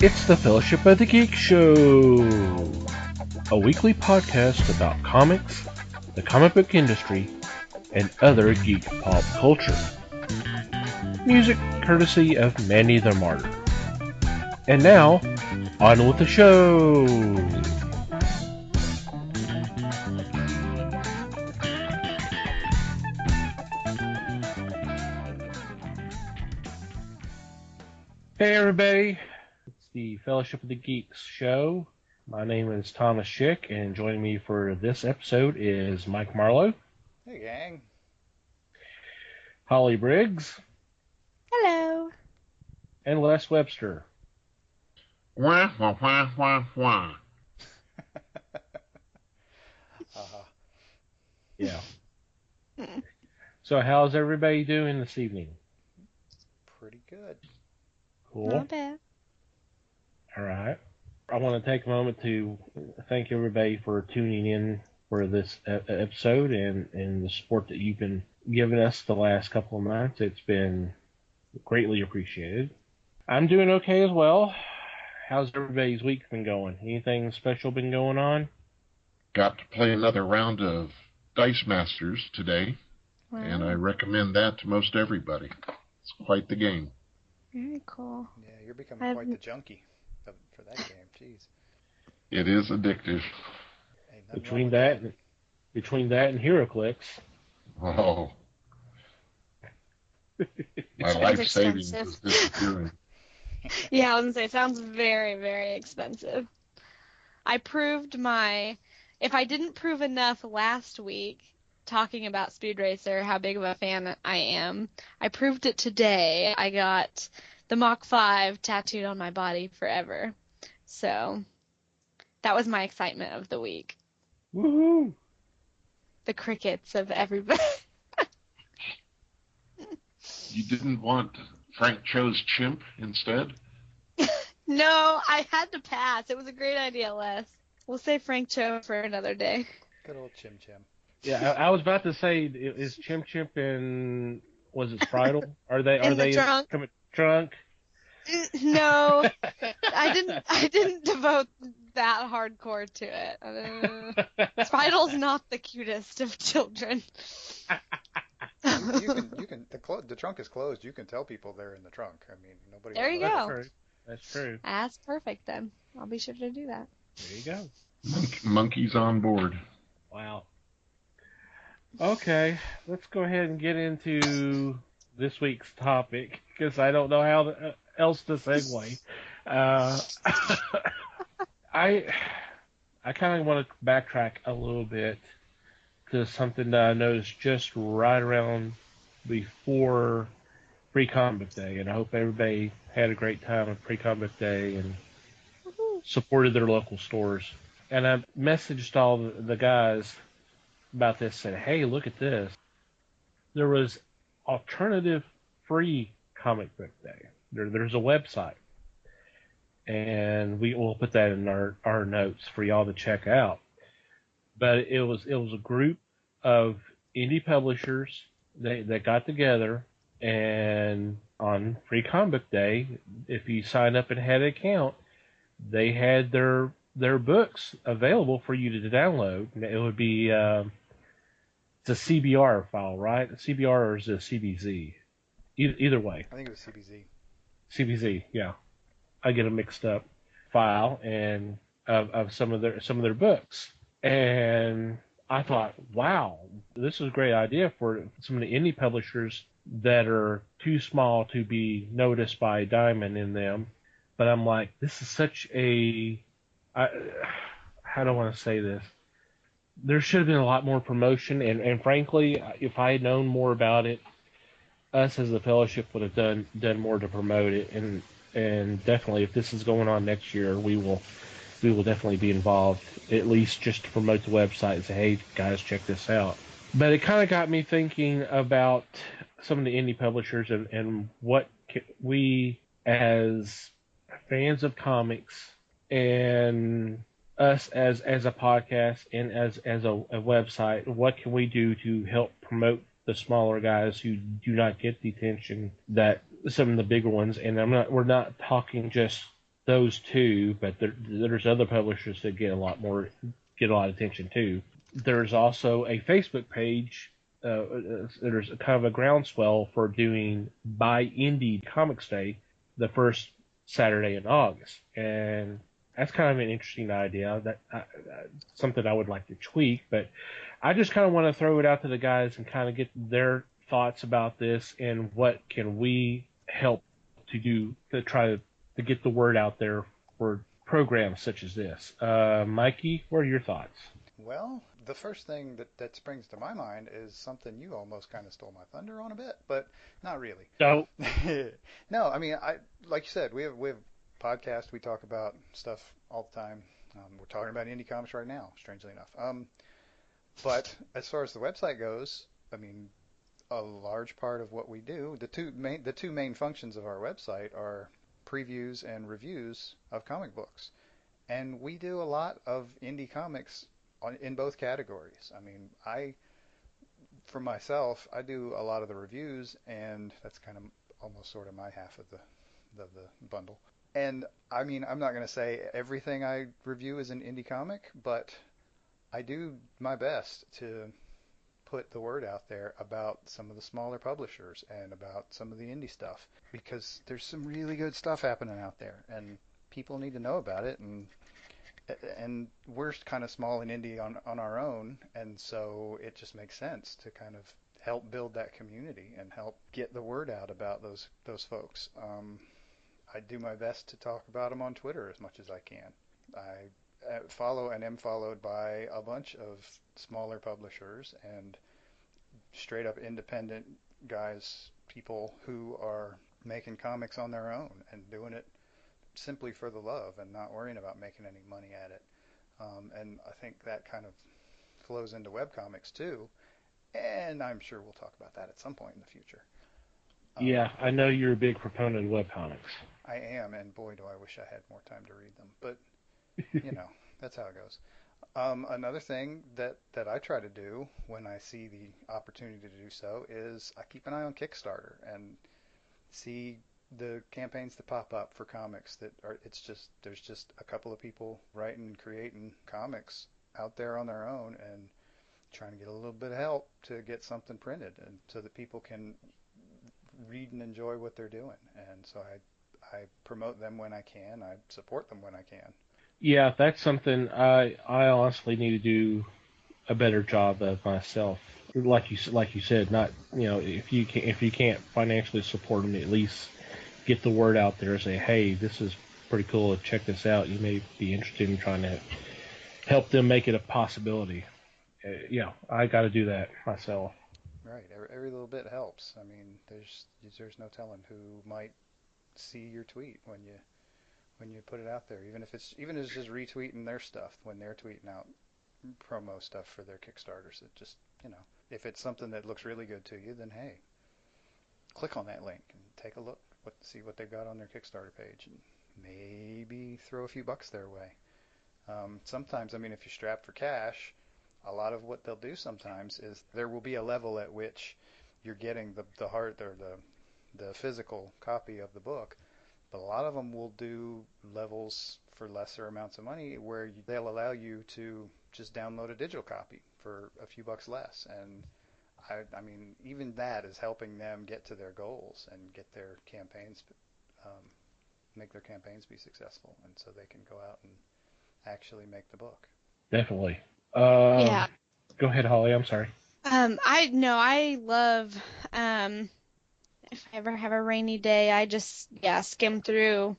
It's the Fellowship of the Geek Show, a weekly podcast about comics, the comic book industry, and other geek pop culture. Music courtesy of Manny the Martyr. And now, on with the show! Hey everybody, it's the Fellowship of the Geeks show. My name is Thomas Schick, and joining me for this episode is Mike Marlowe. Hey gang. Holly Briggs. Hello. And Les Webster. Wah, wah, wah, wah, wah. Yeah. So how's everybody doing this evening? Pretty good. Cool. Not bad. All right. I want to take a moment to thank everybody for tuning in for this episode and the support that you've been giving us the last couple of months. It's been greatly appreciated. I'm doing okay as well. How's everybody's week been going? Anything special been going on? Got to play another round of Dice Masters today, Wow. and I recommend that to most everybody. It's quite the game. Very cool. Yeah, you're becoming quite the junkie for that game. Jeez. It is addictive. Hey, Between that and HeroClix. Oh. My life savings is disappearing. Yeah, I was going to say, it sounds very, very expensive. I proved if I didn't prove enough last week, talking about Speed Racer, how big of a fan I am, I proved it today. I got the Mach 5 tattooed on my body forever. So, that was my excitement of the week. Woohoo! The crickets of everybody. You didn't want Frank Cho's chimp instead? No, I had to pass. It was a great idea, Les. We'll save Frank Cho for another day. Good old Chim Chim. Yeah, I was about to say, is Chim Chimp in, was it Spritle? Are they In the trunk? in the trunk? No, I didn't devote that hardcore to it. Spidle's not the cutest of children. The trunk is closed. You can tell people they're in the trunk. I mean, nobody. There you go. That's true. That's perfect then. I'll be sure to do that. There you go. Monkeys on board. Wow. Okay, let's go ahead and get into this week's topic, because I don't know how else to segue. I kind of want to backtrack a little bit to something that I noticed just right around before Pre-Comic Day, and I hope everybody had a great time at Pre-Comic Day and supported their local stores. And I messaged all the guys about this, said, hey, look at this. There was alternative free comic book day. There's a website. And we will put that in our notes for y'all to check out. But it was a group of indie publishers that got together, and on Free Comic Day, if you signed up and had an account, they had their books available for you to download. It would be it's a CBR file, right? A CBR or is it a CBZ? Either way. I think it was CBZ. CBZ, yeah. I get them mixed up. File and of some of their books. And I thought, wow, this is a great idea for some of the indie publishers that are too small to be noticed by Diamond in them. But I'm like, this is such how do I want to say this? There should have been a lot more promotion, and frankly, if I had known more about it, us as a fellowship would have done more to promote it, and definitely if this is going on next year, we will definitely be involved, at least just to promote the website and say, hey guys, check this out. But it kind of got me thinking about some of the indie publishers and what we as fans of comics and us as a podcast and as a website, what can we do to help promote the smaller guys who do not get the attention that some of the bigger ones, and we're not talking just those two, but there's other publishers that get a lot of attention too. There's also a Facebook page. There's a kind of a groundswell for doing Buy Indie Comics Day, the first Saturday in August, and that's kind of an interesting idea. Something I would like to tweak, but I just kind of want to throw it out to the guys and kind of get their thoughts about this and what can we help to do to try to get the word out there for programs such as this. Mikey, what are your thoughts? Well, the first thing that springs to my mind is something you almost kind of stole my thunder on a bit, but not really. No. No, I mean, like you said, we have podcasts. We talk about stuff all the time. We're talking about indie comics right now, strangely enough. But as far as the website goes, I mean, a large part of what we do, the two main functions of our website are previews and reviews of comic books. And we do a lot of indie comics in both categories. I mean, for myself, I do a lot of the reviews, and that's kind of almost sort of my half of the bundle. And I mean, I'm not going to say everything I review is an indie comic, but I do my best to put the word out there about some of the smaller publishers and about some of the indie stuff because there's some really good stuff happening out there and people need to know about it and we're kind of small and indie on our own, and so it just makes sense to kind of help build that community and help get the word out about those folks. I do my best to talk about them on Twitter as much as I can. I follow and am followed by a bunch of smaller publishers and straight up independent guys, people who are making comics on their own and doing it simply for the love and not worrying about making any money at it. And I think that kind of flows into webcomics too. And I'm sure we'll talk about that at some point in the future. Yeah, I know you're a big proponent of webcomics. I am, and boy, do I wish I had more time to read them. But, that's how it goes. Another thing that I try to do when I see the opportunity to do so is I keep an eye on Kickstarter and see the campaigns that pop up for comics there's just a couple of people writing and creating comics out there on their own and trying to get a little bit of help to get something printed and so that people can read and enjoy what they're doing. And so I promote them when I can. I support them when I can. Yeah, that's something I honestly need to do a better job of myself. Like you said, not if you can't financially support them, at least get the word out there and say, hey, this is pretty cool. Check this out. You may be interested in trying to help them make it a possibility. I got to do that myself. Right. Every little bit helps. I mean, there's no telling who might see your tweet when you put it out there, even if it's just retweeting their stuff when they're tweeting out promo stuff for their Kickstarters. It just, if it's something that looks really good to you, then hey, click on that link and take a look, see what they've got on their Kickstarter page, and maybe throw a few bucks their way. Sometimes, I mean, if you're strapped for cash, a lot of what they'll do sometimes is there will be a level at which you're getting the hard or the physical copy of the book, but a lot of them will do levels for lesser amounts of money where they'll allow you to just download a digital copy for a few bucks less. And I mean, even that is helping them get to their goals and get their campaigns, make their campaigns be successful, and so they can go out and actually make the book. Definitely. Yeah. Go ahead, Holly. I'm sorry. I love if I ever have a rainy day, I just skim through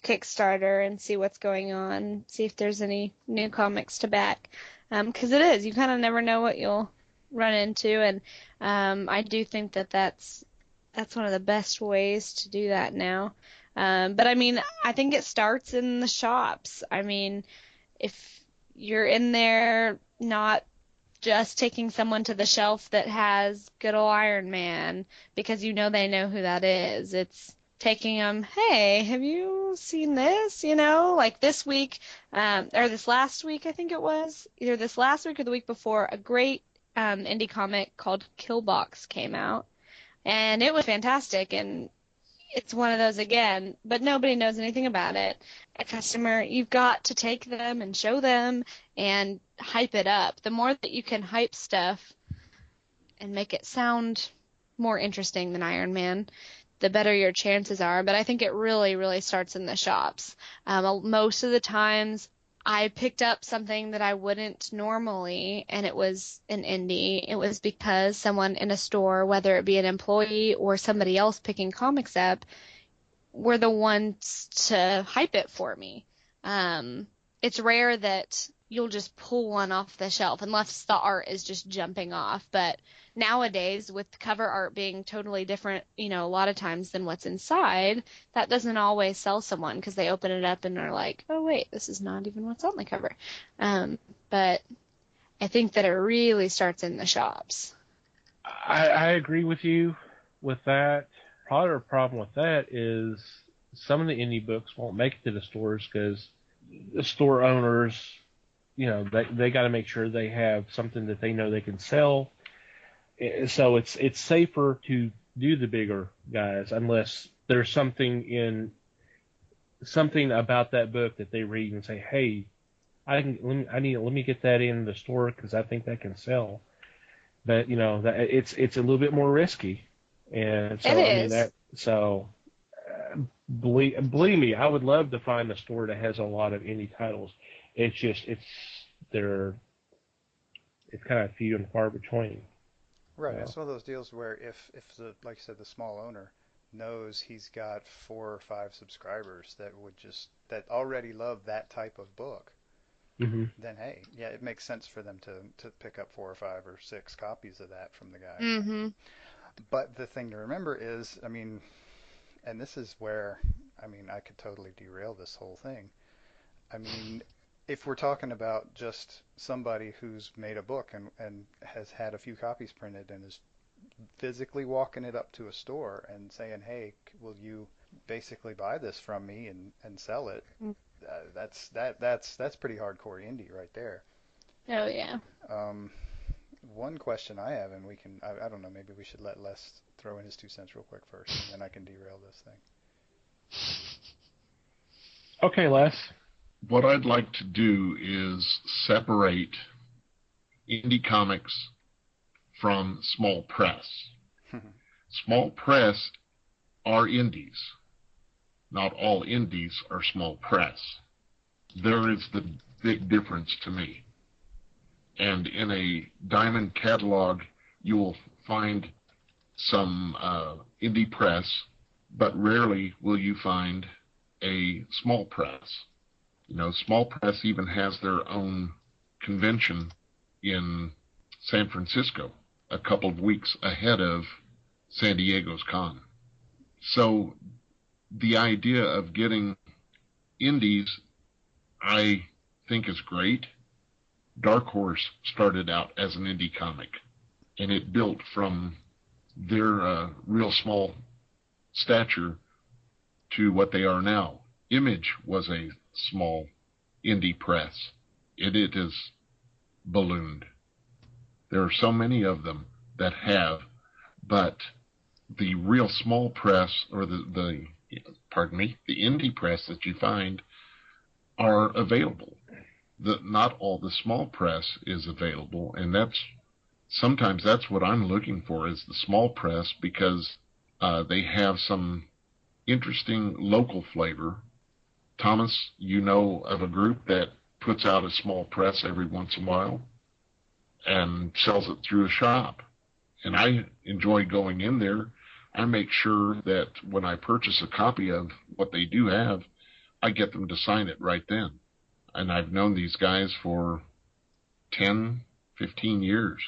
Kickstarter and see what's going on, see if there's any new comics to back. 'Cause it is, you kind of never know what you'll run into, and I do think that's one of the best ways to do that now. But I mean, I think it starts in the shops. I mean, if you're in there not just taking someone to the shelf that has good old Iron Man because they know who that is. It's taking them, hey, have you seen this? Like this week, or this last week, I think it was, either this last week or the week before, a great indie comic called Killbox came out. And it was fantastic. And it's one of those again, but nobody knows anything about it. A customer, you've got to take them and show them and hype it up. The more that you can hype stuff and make it sound more interesting than Iron Man, the better your chances are. But I think it really, really starts in the shops. Most of the times I picked up something that I wouldn't normally, and it was an indie. It was because someone in a store, whether it be an employee or somebody else picking comics up, were the ones to hype it for me. It's rare that you'll just pull one off the shelf unless the art is just jumping off. But nowadays, with cover art being totally different, a lot of times than what's inside, that doesn't always sell someone because they open it up and are like, oh, wait, this is not even what's on the cover. But I think that it really starts in the shops. I agree with you with that. Part of the problem with that is some of the indie books won't make it to the stores because the store owners, they got to make sure they have something that they know they can sell. So it's safer to do the bigger guys unless there's something about that book that they read and say, hey, let me get that in the store because I think that can sell. But it's a little bit more risky, and so It is. believe me, I would love to find a store that has a lot of indie titles. They're kind of few and far between. Right. It's one of those deals where if the, like you said, the small owner knows he's got 4 or 5 subscribers that already love that type of book, Mm-hmm. then hey, yeah, it makes sense for them to pick up 4 or 5 or 6 copies of that from the guy. Mm-hmm. But the thing to remember is, I mean, and this is where, I mean, I could totally derail this whole thing. I mean, if we're talking about just somebody who's made a book and has had a few copies printed and is physically walking it up to a store and saying, hey, will you basically buy this from me and sell it? That's pretty hardcore indie right there. Oh, yeah. Um, One question I have, and I don't know, maybe we should let Les throw in his 2 cents real quick first, and then I can derail this thing. Okay, Les. What I'd like to do is separate indie comics from small press. Small press are indies. Not all indies are small press. There is the big difference to me. And in a Diamond catalog, you will find some indie press, but rarely will you find a small press. Small press even has their own convention in San Francisco a couple of weeks ahead of San Diego's con. So the idea of getting indies, I think, is great. Dark Horse started out as an indie comic, and it built from their real small stature to what they are now. Image was a small indie press. It has ballooned. There are so many of them that have, but the real small press, or the indie press that you find are available. Not all the small press is available, and sometimes that's what I'm looking for, is the small press, because they have some interesting local flavor. Thomas, you know of a group that puts out a small press every once in a while and sells it through a shop. And I enjoy going in there. I make sure that when I purchase a copy of what they do have, I get them to sign it right then. And I've known these guys for 10, 15 years.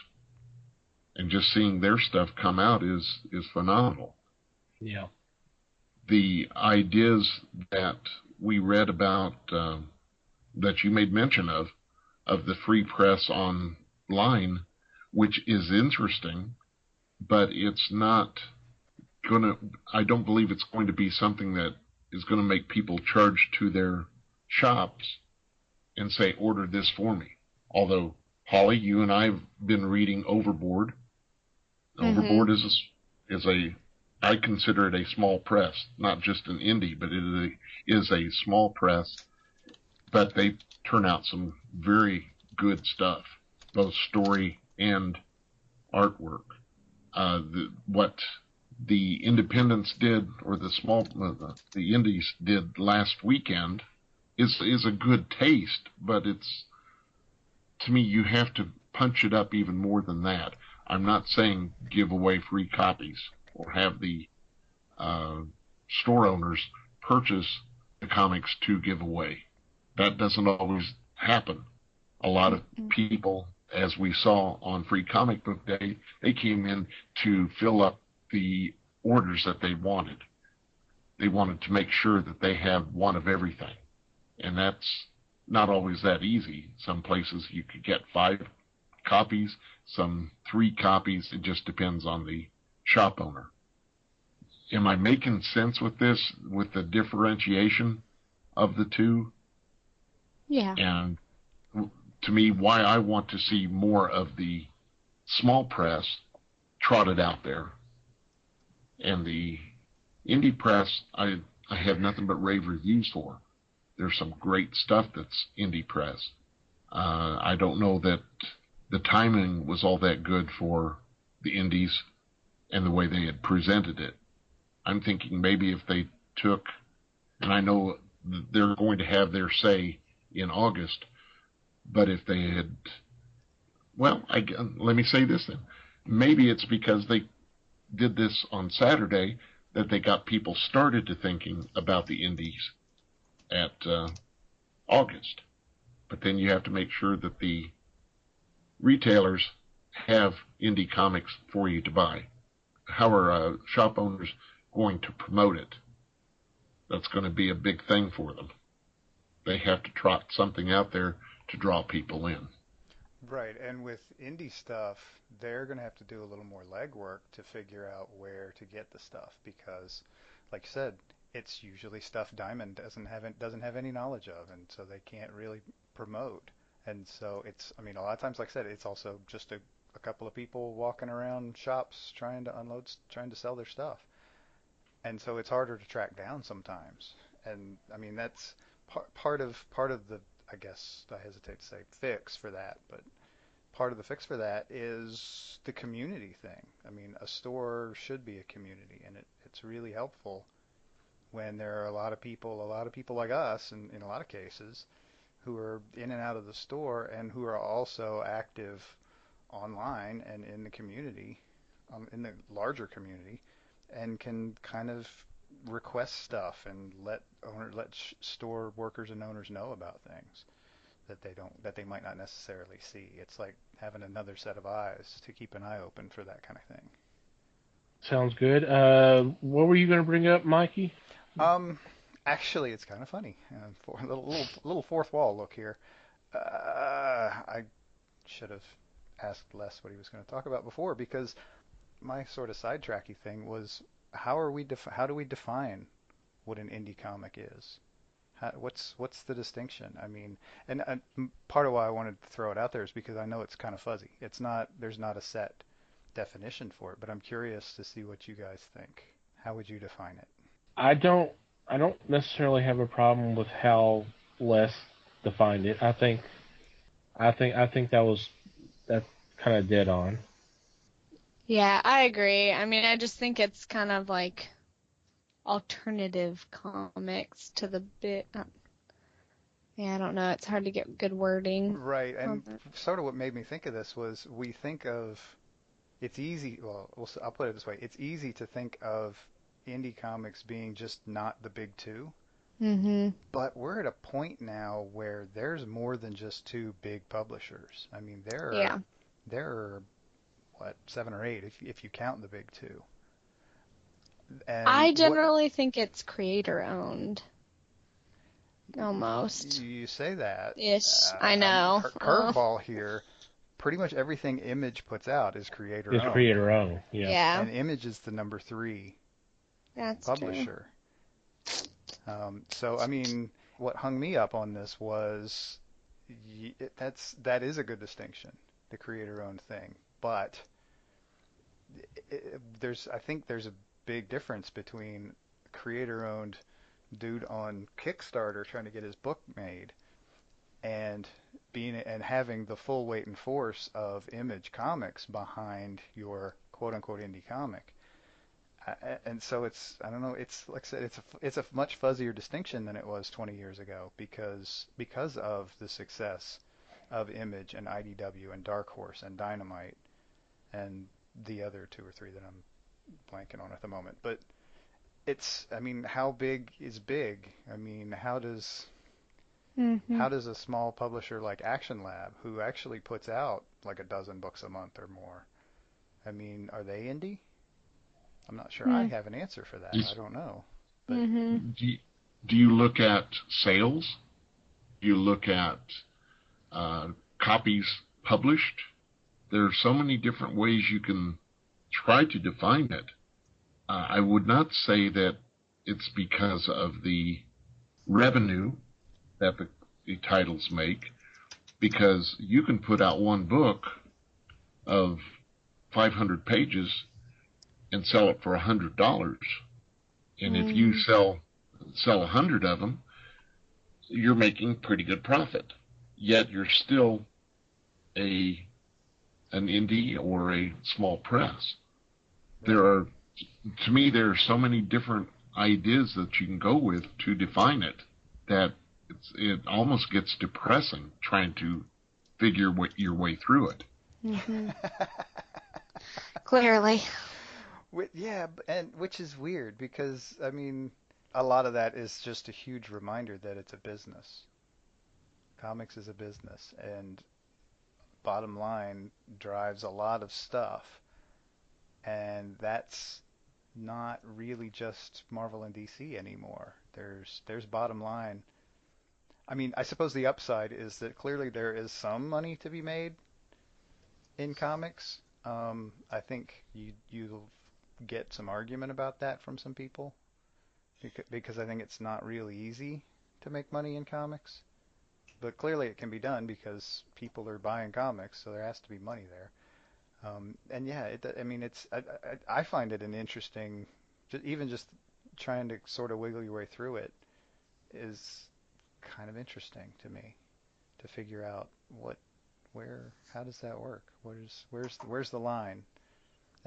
And just seeing their stuff come out is phenomenal. Yeah. The ideas that we read about, that you made mention of the free press online, which is interesting, but it's not I don't believe it's going to be something that is going to make people charge to their shops and say, order this for me. Although, Holly, you and I have been reading Overboard. Mm-hmm. Overboard is a I consider it a small press, not just an indie, but it is a small press. But they turn out some very good stuff, both story and artwork. What the independents did, or the indies did last weekend, is a good taste, but it's, to me, you have to punch it up even more than that. I'm not saying give away free copies or have the uh, store owners purchase the comics to give away. That doesn't always happen. A lot of people, as we saw on Free Comic Book Day, they came in to fill up the orders that they wanted. They wanted to make sure that they have one of everything. And that's not always that easy. Some places you could get 5 copies, some 3 copies. It just depends on the shop owner. Am I making sense with this, with the differentiation of the two? Yeah. And to me, why I want to see more of the small press trotted out there. And the indie press, I have nothing but rave reviews for. There's some great stuff that's indie press. I don't know that the timing was all that good for the indies and the way they had presented it. I'm thinking maybe if they took, and I know they're going to have their say in August, but if they had, well, let me say this then. Maybe it's because they did this on Saturday that they got people started to thinking about the indies at August. But then you have to make sure that the retailers have indie comics for you to buy. How are shop owners going to promote it? That's going to be a big thing for them. They have to trot something out there to draw people in. Right, and with indie stuff, they're going to have to do a little more legwork to figure out where to get the stuff because, like you said, it's usually stuff Diamond doesn't have any knowledge of, and so they can't really promote. And so it's, I mean, a lot of times, like I said, it's also just a couple of people walking around shops trying to sell their stuff. And so it's harder to track down sometimes. And I mean, that's part of the, I guess I hesitate to say fix for that, but part of the fix for that is the community thing. I mean, a store should be a community, and it's really helpful when there are a lot of people like us, in a lot of cases, who are in and out of the store and who are also active online and in the community, in the larger community, and can kind of request stuff and let store workers and owners know about things that they might not necessarily see. It's like having another set of eyes to keep an eye open for that kind of thing. Sounds good. What were you going to bring up, Mikey? Um, Actually, it's kind of funny. For a little fourth wall look here. I should have asked Les what he was going to talk about before because my sort of sidetracky thing was how do we define what an indie comic is? What's the distinction? I mean, and part of why I wanted to throw it out there is because I know it's kind of fuzzy. There's not a set definition for it, but I'm curious to see what you guys think. How would you define it? I don't I don't necessarily have a problem with how Les defined it. I think that's kind of dead on. Yeah, I agree. I mean, I just think it's kind of like alternative comics to the bit. Yeah, I don't know. It's hard to get good wording Right, and on that. sort of what made me think of this was we think of it's easy. Well, I'll put it this way: it's easy to think of indie comics being just not the big two. Mhm. But we're at a point now where there's more than just two big publishers. I mean, Yeah. there are what 7 or 8 if you count the big two. And I what generally think it's creator owned, almost. you say that, Ish. I know. Oh, curveball here. Pretty much everything Image puts out is creator It's owned, creator owned. Yeah. yeah, and Image is the number 3 that's true. publisher. So I mean, what hung me up on this was that is a good distinction, the creator-owned thing. But I think there's a big difference between creator-owned dude on Kickstarter trying to get his book made and having the full weight and force of Image Comics behind your quote-unquote indie comic. And so I don't know, it's like I said, it's a much fuzzier distinction than it was 20 years ago because of the success of Image and IDW and Dark Horse and Dynamite and the other two or three that I'm blanking on at the moment. But I mean, how big is big? I mean, how does a small publisher like Action Lab, who actually puts out like a dozen books a month or more, I mean, are they indie? I'm not sure. I have an answer for that. I don't know. But do you look at sales? Do you look at copies published? There are so many different ways you can try to define it. I would not say that it's because of the revenue that the titles make, because you can put out one book of 500 pages and sell it for $100. And if you sell 100 of them, you're making pretty good profit. Yet you're still an indie or a small press. To me, there are so many different ideas that you can go with to define it that it almost gets depressing trying to figure your way through it. Clearly. Yeah, and which is weird because, I mean, a lot of that is just a huge reminder that it's a business. Comics is a business, and bottom line drives a lot of stuff, and that's not really just Marvel and DC anymore. There's bottom line. I mean, I suppose the upside is that clearly there is some money to be made in comics. I think you'll get some argument about that from some people because I think it's not really easy to make money in comics. But clearly it can be done because people are buying comics, so there has to be money there. And yeah, I mean, I find it an interesting, even just trying to sort of wiggle your way through it is kind of interesting to me to figure out how does that work? Where's the line?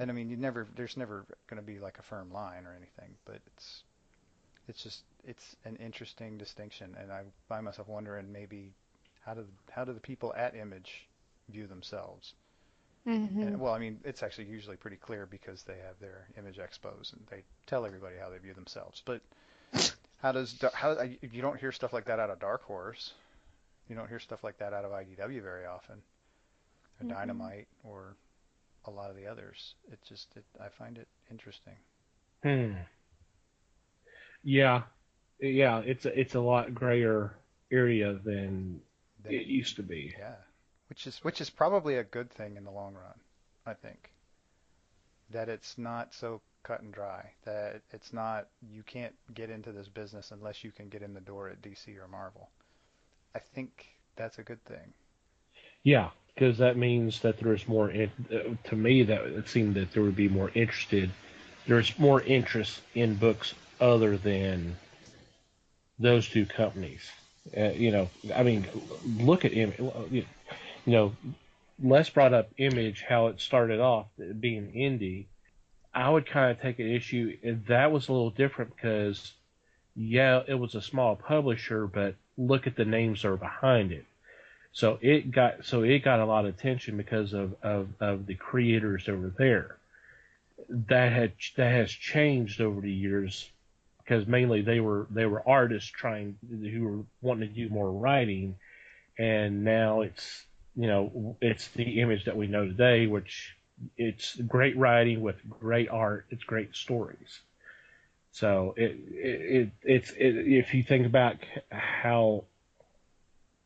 And I mean, there's never going to be like a firm line or anything, but it's an interesting distinction, and I find myself wondering maybe how do the people at Image view themselves? And, well, I mean, it's actually usually pretty clear because they have their Image expos and they tell everybody how they view themselves. But you don't hear stuff like that out of Dark Horse. You don't hear stuff like that out of IDW very often, or Dynamite, or a lot of the others. I find it interesting. Yeah, it's a lot grayer area than it used to be. Yeah, which is probably a good thing in the long run. I think that it's not so cut and dry. That it's not, you can't get into this business unless you can get in the door at DC or Marvel. I think that's a good thing. Yeah, because that means that there's more. To me, that it seemed that there would be more interested. There's more interest in books other than those two companies. I mean, look at Les brought up Image, how it started off being indie. I would kind of take an issue. That was a little different because, yeah, it was a small publisher, but look at the names that are behind it. So it got a lot of attention because of the creators that were there. That has changed over the years because mainly they were artists who were wanting to do more writing, and now it's the Image that we know today, which it's great writing with great art. It's great stories. So it's if you think about how,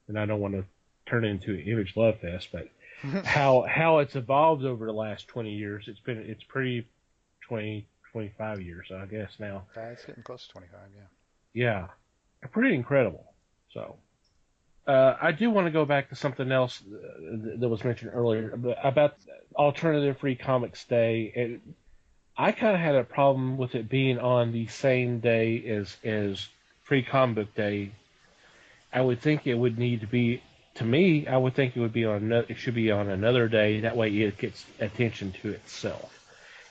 and I don't want to turn it into an Image love fest, but how it's evolved over the last 20 years. It's pretty 25 years, I guess now. It's getting close to 25, yeah. Yeah, pretty incredible. So I do want to go back to something else that was mentioned earlier about Alternative Free Comics Day. And I kind of had a problem with it being on the same day as Free Comic Book Day. I would think it would need to be, to me, I would think it would be on, it should be on another day. That way it gets attention to itself.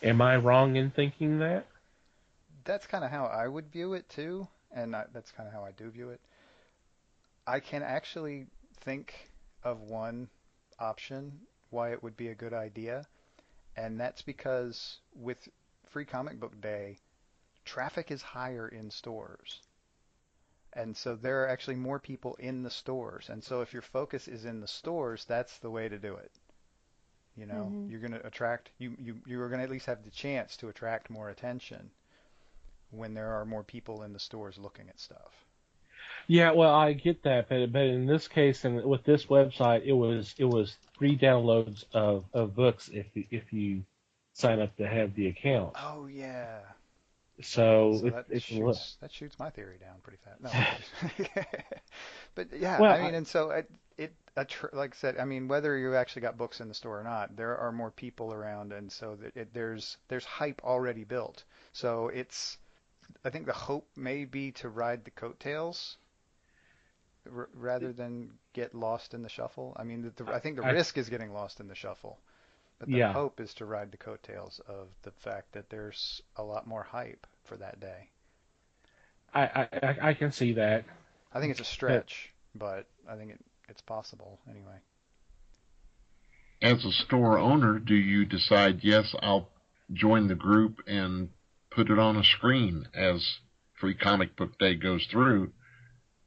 Am I wrong in thinking that? That's kind of how I would view it too, and that's kind of how I do view it. I can actually think of one option why it would be a good idea, and that's because with Free Comic Book Day, traffic is higher in stores. And so there are actually more people in the stores. And so if your focus is in the stores, that's the way to do it. You know, Mhm. you're going to attract, you're going to at least have the chance to attract more attention when there are more people in the stores looking at stuff. Yeah, well, I get that, but in this case and with this website, it was free downloads of books if you sign up to have the account. Oh yeah. So So it's a little, that shoots my theory down pretty fast. No, but yeah, well, I mean, and so like I said, I mean, whether you actually got books in the store or not, there are more people around, and so there's hype already built. So I think the hope may be to ride the coattails rather than get lost in the shuffle. I mean, I think the I risk is getting lost in the shuffle, but the yeah, hope is to ride the coattails of the fact that there's a lot more hype for that day. I can see that, I think it's a but stretch, but I think it's possible anyway. As a store owner, do you decide, yes, I'll join the group and put it on a screen as Free Comic Book Day goes through?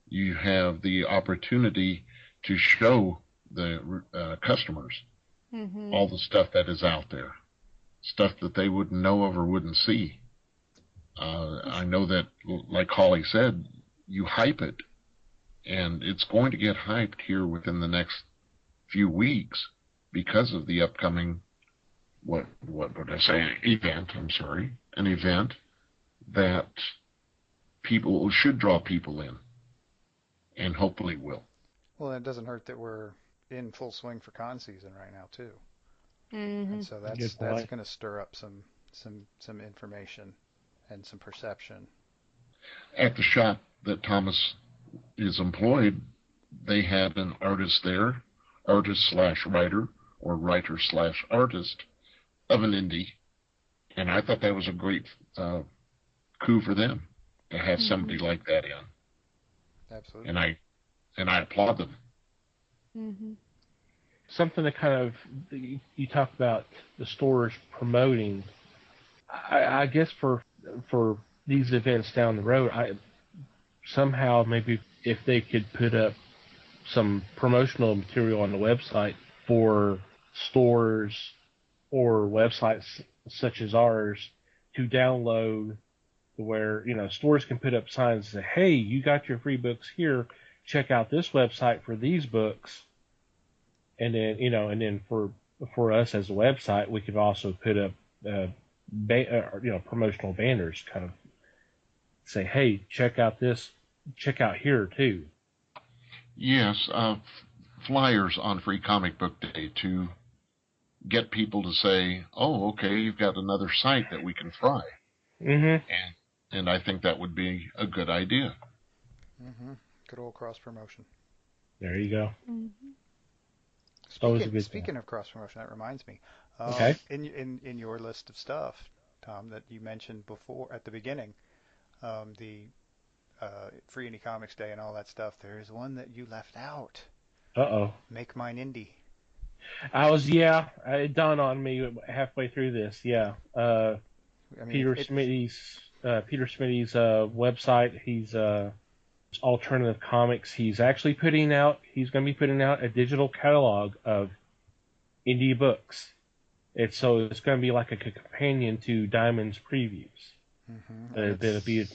You have the opportunity to show the customers Mhm. all the stuff that is out there, stuff that they wouldn't know of or wouldn't see. I know that, like Holly said, you hype it, and it's going to get hyped here within the next few weeks because of the upcoming, what would I say, event. I'm sorry, an event that people should draw people in, and hopefully will. Well, it doesn't hurt that we're in full swing for con season right now too, and Mhm. so good that's point. going to stir up some information and some perception. At the shop that Thomas is employed, they had an artist there, artist slash writer, or writer slash artist of an indie, and I thought that was a great coup for them to have somebody Mhm. like that in, and Absolutely. I applaud them. Mhm. Something that kind of you talk about the stores promoting. I guess for these events down the road, I somehow maybe if they could put up some promotional material on the website for stores or websites such as ours to download, where stores can put up signs that say, hey, you got your free books here, check out this website for these books. And then for us as a website, we could also put up promotional banners, kind of say, hey, check out this, check out here too. Yes, flyers on Free Comic Book Day to get people to say, "Oh, okay, you've got another site that we can try," Mm-hmm. and I think that would be a good idea. Hmm. Good old cross promotion. There you go. Mhm. It's always a Speaking good thing. speaking of cross promotion, that reminds me. Okay. In your list of stuff, Tom, that you mentioned before at the beginning, the Free Indie Comics Day and all that stuff, there is one that you left out. Uh-oh. Make mine indie. It dawned on me halfway through this. Yeah. I mean, Peter Smitty's, website. He's alternative comics. He's going to be putting out a digital catalog of indie books. It's going to be like a companion to Diamond's previews. hmm That'll be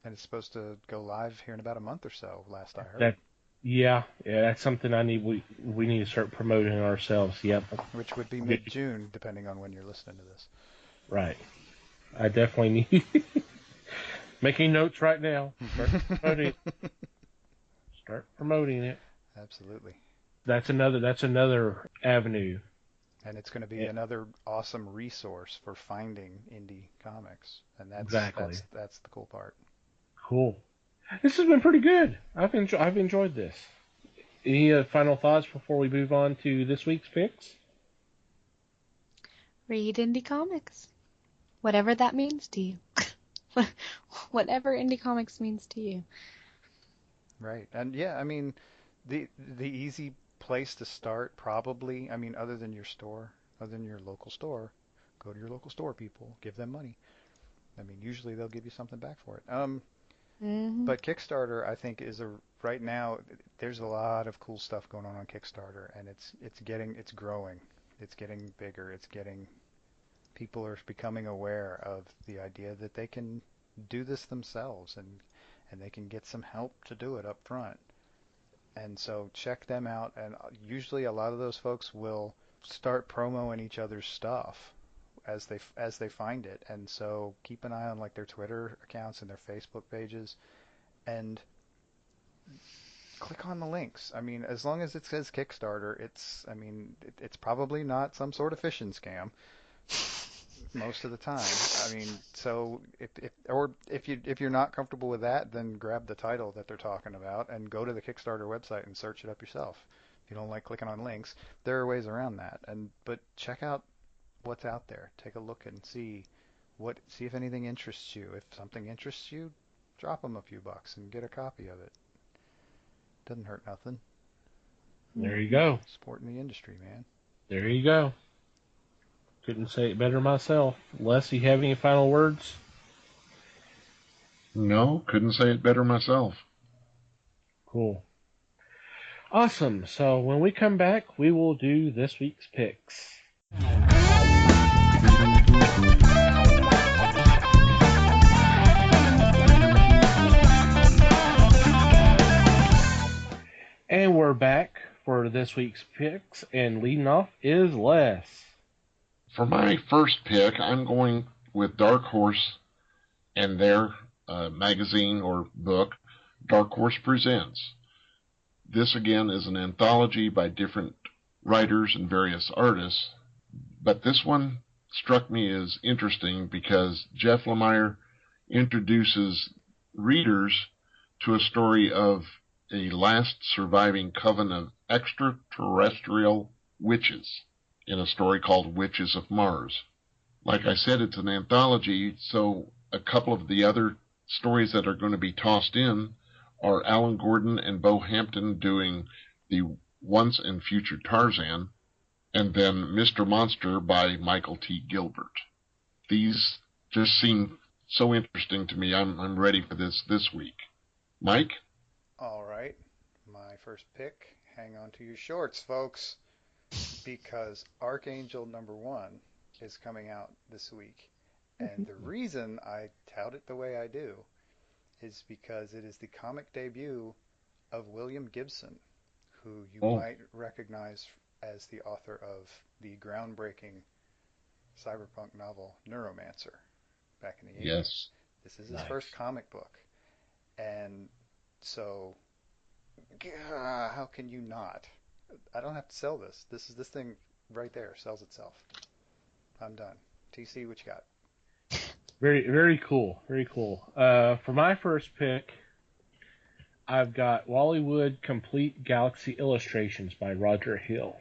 and it's supposed to go live here in about a month or so, last I heard, that. Yeah, that's something we need to start promoting ourselves. Yep. which would be I'll get you mid-June, depending on when you're listening to this. right. I definitely need making notes right now. Start promoting it. Absolutely. That's another avenue. And it's going to be Yeah, another awesome resource for finding indie comics, and exactly. that's the cool part. Cool. This has been pretty good. I've enjoyed this. Any final thoughts before we move on to this week's picks? Read indie comics. Whatever that means to you. Whatever indie comics means to you. Right. And yeah, I mean, the easy place to start probably, I mean, other than your local store, go to your local store, people, give them money. I mean, usually they'll give you something back for it. Hmm. But Kickstarter, I think, right now. There's a lot of cool stuff going on Kickstarter, and it's growing, it's getting bigger, people are becoming aware of the idea that they can do this themselves, and they can get some help to do it up front. And so check them out, and usually a lot of those folks will start promoting each other's stuff as they find it. And so keep an eye on like their Twitter accounts and their Facebook pages, and click on the links. I mean, as long as it says Kickstarter, I mean, it's probably not some sort of phishing scam most of the time. I mean, so if you're not comfortable with that, then grab the title that they're talking about and go to the Kickstarter website and search it up yourself. If you don't like clicking on links, there are ways around that. But check out what's out there. Take a look and see if anything interests you. If something interests you, drop them a few bucks and get a copy of it. Doesn't hurt nothing. There you go. Supporting the industry, man. There you go. Couldn't say it better myself. Les, you have any final words? No, couldn't say it better myself. Cool. Awesome. So when we come back, we will do this week's picks. And we're back for this week's picks, and leading off is Les. For my first pick, I'm going with Dark Horse and their magazine or book, Dark Horse Presents. This, again, is an anthology by different writers and various artists, but this one struck me as interesting because Jeff Lemire introduces readers to a story of a last surviving coven of extraterrestrial witches in a story called Witches of Mars. Like I said, it's an anthology, so a couple of the other stories that are going to be tossed in are Alan Gordon and Bo Hampton doing the Once and Future Tarzan, and then Mr. Monster by Michael T. Gilbert. These just seem so interesting to me. I'm ready for this week. Mike? All right. My first pick. Hang on to your shorts, folks, because Archangel #1 is coming out this week. And the reason I tout it the way I do is because it is the comic debut of William Gibson, who you might recognize as the author of the groundbreaking cyberpunk novel Neuromancer back in the 80s. Yes. This is his first comic book. And so, how can you not? I don't have to sell this. This thing right there sells itself. I'm done. TC, what you got? Very, very cool. Very cool. For my first pick, I've got Wallywood Complete Galaxy Illustrations by Roger Hill.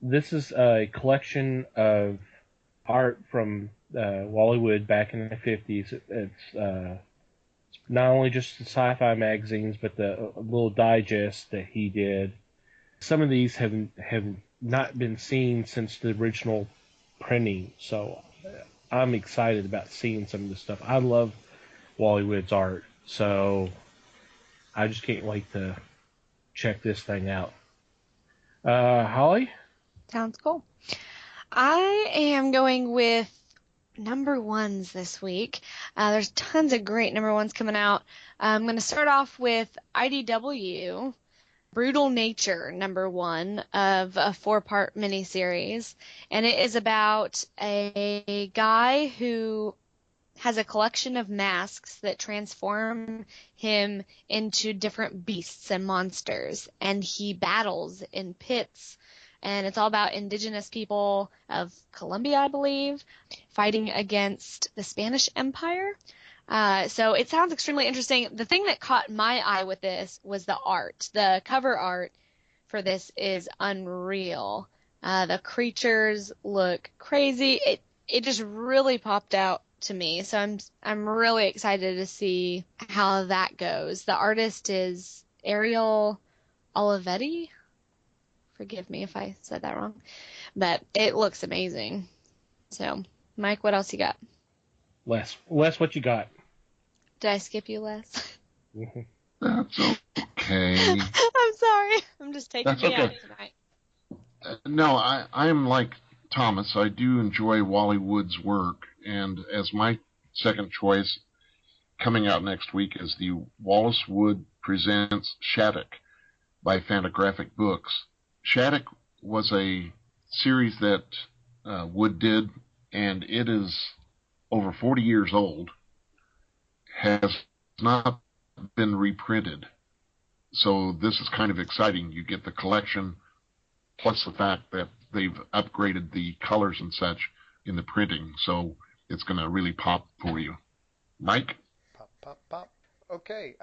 This is a collection of art from Wallywood back in the 50s. It's not only just the sci-fi magazines, but the little digest that he did. Some of these have not been seen since the original printing, so I'm excited about seeing some of this stuff. I love Wallywood's art, so I just can't wait to check this thing out. Holly? Sounds cool. I am going with #1s this week. There's tons of great #1s coming out. I'm going to start off with IDW, Brutal Nature #1 of a 4-part miniseries. And it is about a guy who has a collection of masks that transform him into different beasts and monsters. And he battles in pits and it's all about indigenous people of Colombia, I believe, fighting against the Spanish Empire. So it sounds extremely interesting. The thing that caught my eye with this was the art. The cover art for this is unreal. The creatures look crazy. It just really popped out to me. So I'm really excited to see how that goes. The artist is Ariel Olivetti. Forgive me if I said that wrong, but it looks amazing. So, Mike, what else you got? Les, what you got? Did I skip you, Les? That's okay. I'm sorry. I'm just taking That's me okay. out tonight. No, I'm like Thomas. I do enjoy Wally Wood's work, and as my second choice, coming out next week is the Wallace Wood Presents Shattuck by Fantagraphic Books. Shattuck was a series that Wood did, and it is over 40 years old, has not been reprinted. So this is kind of exciting. You get the collection, plus the fact that they've upgraded the colors and such in the printing. So it's going to really pop for you. Mike? Pop, pop, pop. Okay,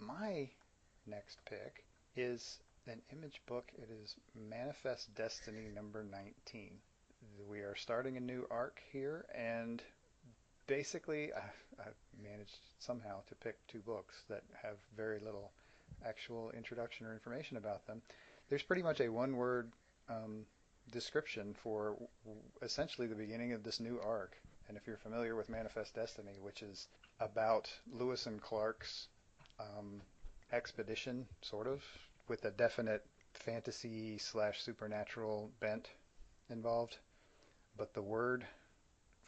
my next pick is an image book. It is Manifest Destiny number 19. We are starting a new arc here, and basically I've managed somehow to pick two books that have very little actual introduction or information about them. There's pretty much a one-word description for essentially the beginning of this new arc. And if you're familiar with Manifest Destiny, which is about Lewis and Clark's expedition, sort of, with a definite fantasy/supernatural bent involved. But the word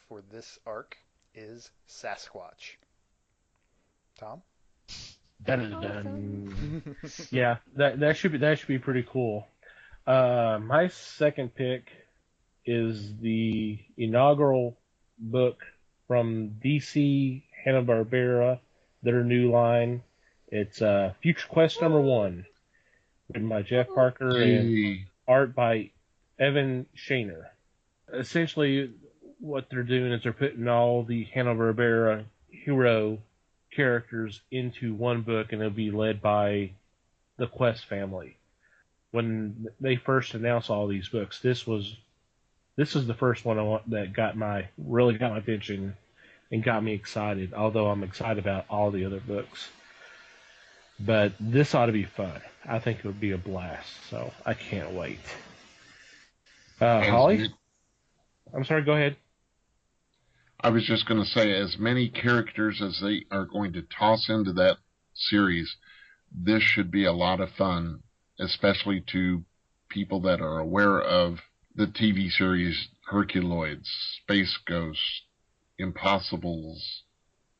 for this arc is Sasquatch. Tom? Dun-dun-dun. Yeah, that should be pretty cool. My second pick is the inaugural book from DC Hanna-Barbera, their new line. It's Future Quest #1, written by Jeff Parker and art by Evan Shaner. Essentially, what they're doing is they're putting all the Hanna-Barbera hero characters into one book, and it'll be led by the Quest family. When they first announced all these books, this is the first one that really got my attention and got me excited. Although I'm excited about all the other books, but this ought to be fun. I think it would be a blast. So I can't wait. Holly, I'm sorry. Go ahead. I was just going to say, as many characters as they are going to toss into that series, this should be a lot of fun, especially to people that are aware of the TV series Herculoids, Space Ghost, Impossibles,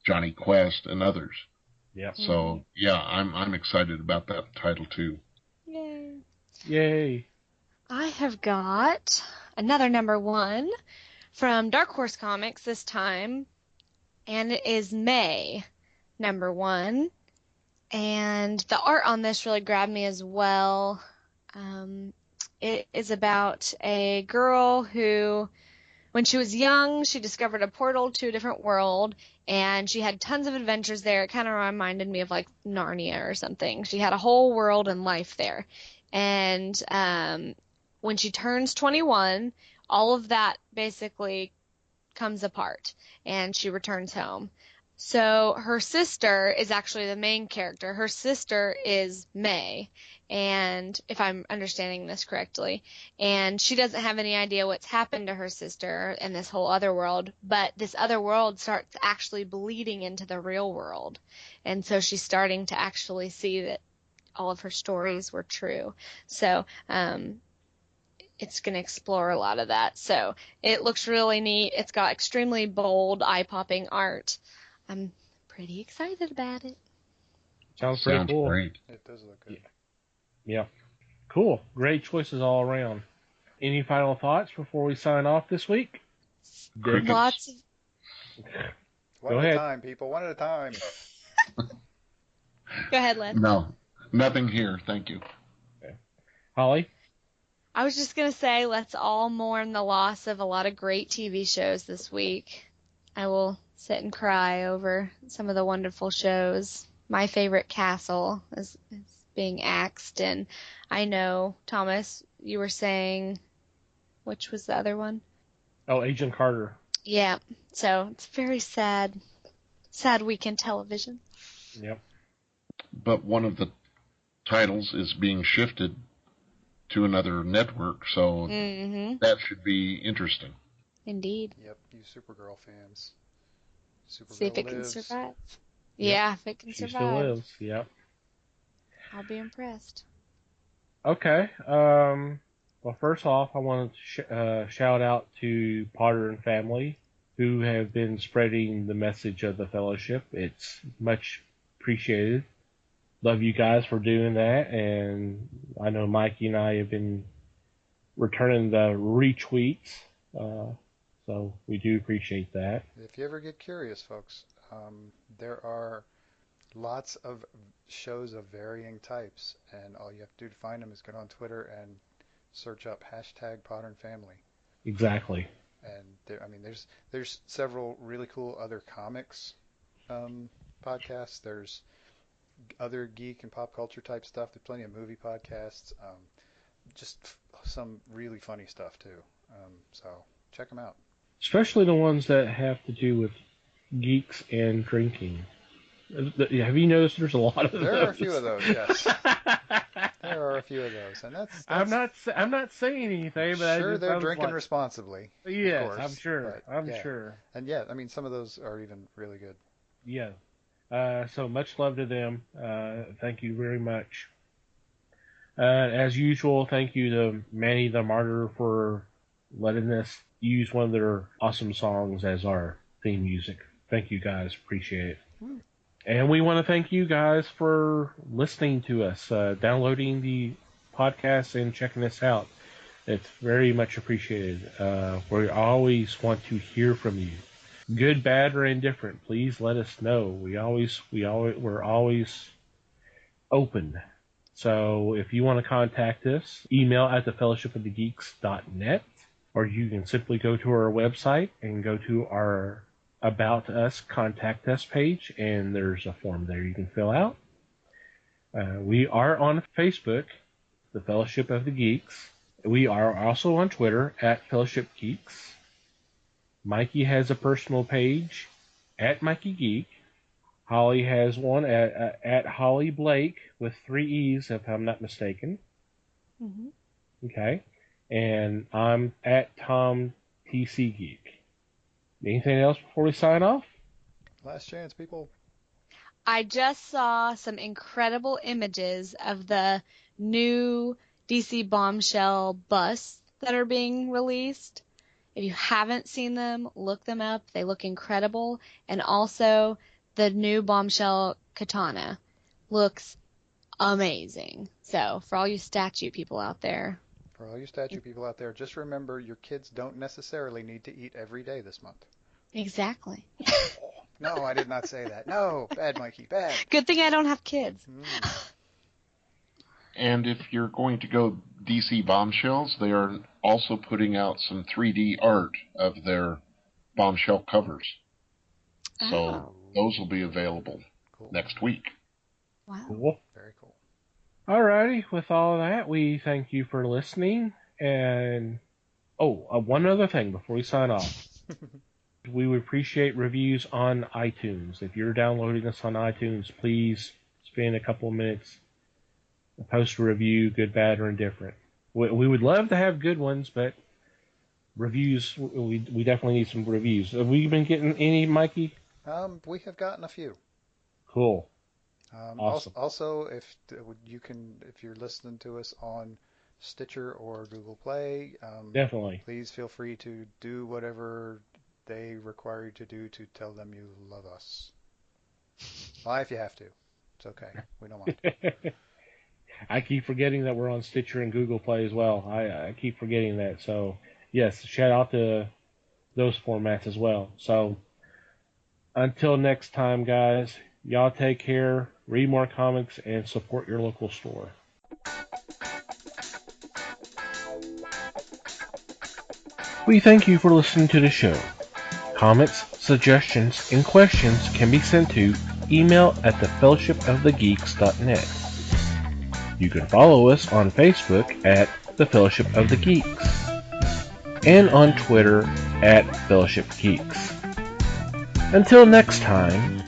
Johnny Quest, and others. Yeah. So, yeah, I'm excited about that title, too. Yay. Yay. I have got another #1 from Dark Horse Comics this time, and it is May #1. And the art on this really grabbed me as well. It is about a girl who, when she was young, she discovered a portal to a different world, and she had tons of adventures there. It kind of reminded me of like Narnia or something. She had a whole world and life there. And when she turns 21, all of that basically comes apart, and she returns home. So her sister is actually the main character. Her sister is May, and if I'm understanding this correctly, and she doesn't have any idea what's happened to her sister in this whole other world, but this other world starts actually bleeding into the real world. And so she's starting to actually see that all of her stories were true. So, it's going to explore a lot of that. So it looks really neat. It's got extremely bold, eye-popping art. I'm pretty excited about it. Sounds pretty cool. Great. It does look good. Yeah. Cool. Great choices all around. Any final thoughts before we sign off this week? Crickets. Lots of... One Go at ahead. a time, people. One at a time. Go ahead, Len. No, nothing here. Thank you. Holly? I was just going to say, let's all mourn the loss of a lot of great TV shows this week. I will sit and cry over some of the wonderful shows. My favorite, Castle, is being axed, and I know, Thomas, you were saying, which was the other one? Oh, Agent Carter. Yeah, so it's very sad week in television. Yep. But one of the titles is being shifted to another network, so that should be interesting. Indeed. Yep, you Supergirl fans. Supergirl See if it lives. can survive. Yep. Yeah, if it can She survive. still lives. Yep. I'll be impressed. Okay. Well, first off, I want to shout out to Potter and family who have been spreading the message of the fellowship. It's much appreciated. Love you guys for doing that, and I know Mikey and I have been returning the retweets, so we do appreciate that. If you ever get curious, folks, there are lots of shows of varying types, and all you have to do to find them is go on Twitter and search up #PotterandFamily. Exactly. And there's several really cool other comics podcasts. There's other geek and pop culture type stuff. There's plenty of movie podcasts. Just some really funny stuff too. So check them out. Especially the ones that have to do with geeks and drinking. Have you noticed there's a lot of those? There are a few of those, yes. There are a few of those, and that's I'm not saying anything, but sure they're drinking like, responsibly. yes, of course, I'm sure. but, I'm yeah. sure. And yeah, I mean some of those are even really good. Yeah. So much love to them. Thank you very much. As usual, thank you to Manny the Martyr for letting us use one of their awesome songs as our theme music. Thank you guys. Appreciate it. And we want to thank you guys for listening to us, downloading the podcast and checking us out. It's very much appreciated. We always want to hear from you. Good, bad, or indifferent, please let us know. We're always open. So if you want to contact us, email at thefellowshipofthegeeks.net, or you can simply go to our website and go to our About Us, Contact Us page, and there's a form there you can fill out. We are on Facebook, the Fellowship of the Geeks. We are also on Twitter at Fellowship Geeks. Mikey has a personal page at Mikey Geek. Holly has one at Holly Blake with 3 E's, if I'm not mistaken. Mm-hmm. Okay. And I'm at Tom TC Geek. Anything else before we sign off? Last chance, people. I just saw some incredible images of the new DC Bombshell busts that are being released. If you haven't seen them, look them up. They look incredible. And also, the new Bombshell katana looks amazing. So, for all you statue people out there. For all you statue people out there, just remember your kids don't necessarily need to eat every day this month. Exactly. No, I did not say that. No, bad, Mikey, bad. Good thing I don't have kids. And if you're going to go DC Bombshells, they are also putting out some 3D art of their Bombshell covers. So those will be available next week. Wow. Cool. Very cool. Alrighty, with all that, we thank you for listening. And, one other thing before we sign off. We would appreciate reviews on iTunes. If you're downloading us on iTunes, please spend a couple of minutes, post a review, good, bad, or indifferent. We would love to have good ones, but reviews, we definitely need some reviews. Have we been getting any, Mikey? We have gotten a few. Cool. Awesome. Also, if you're listening to us on Stitcher or Google Play, Definitely. Please feel free to do whatever they require you to do to tell them you love us. Lie if you have to. It's okay. We don't mind. I keep forgetting that we're on Stitcher and Google Play as well. I keep forgetting that. So, yes, shout out to those formats as well. So, until next time, guys, y'all take care, read more comics, and support your local store. We thank you for listening to the show. Comments, suggestions, and questions can be sent to email@thefellowshipofthegeeks.net. You can follow us on Facebook at The Fellowship of the Geeks and on Twitter at Fellowship Geeks. Until next time,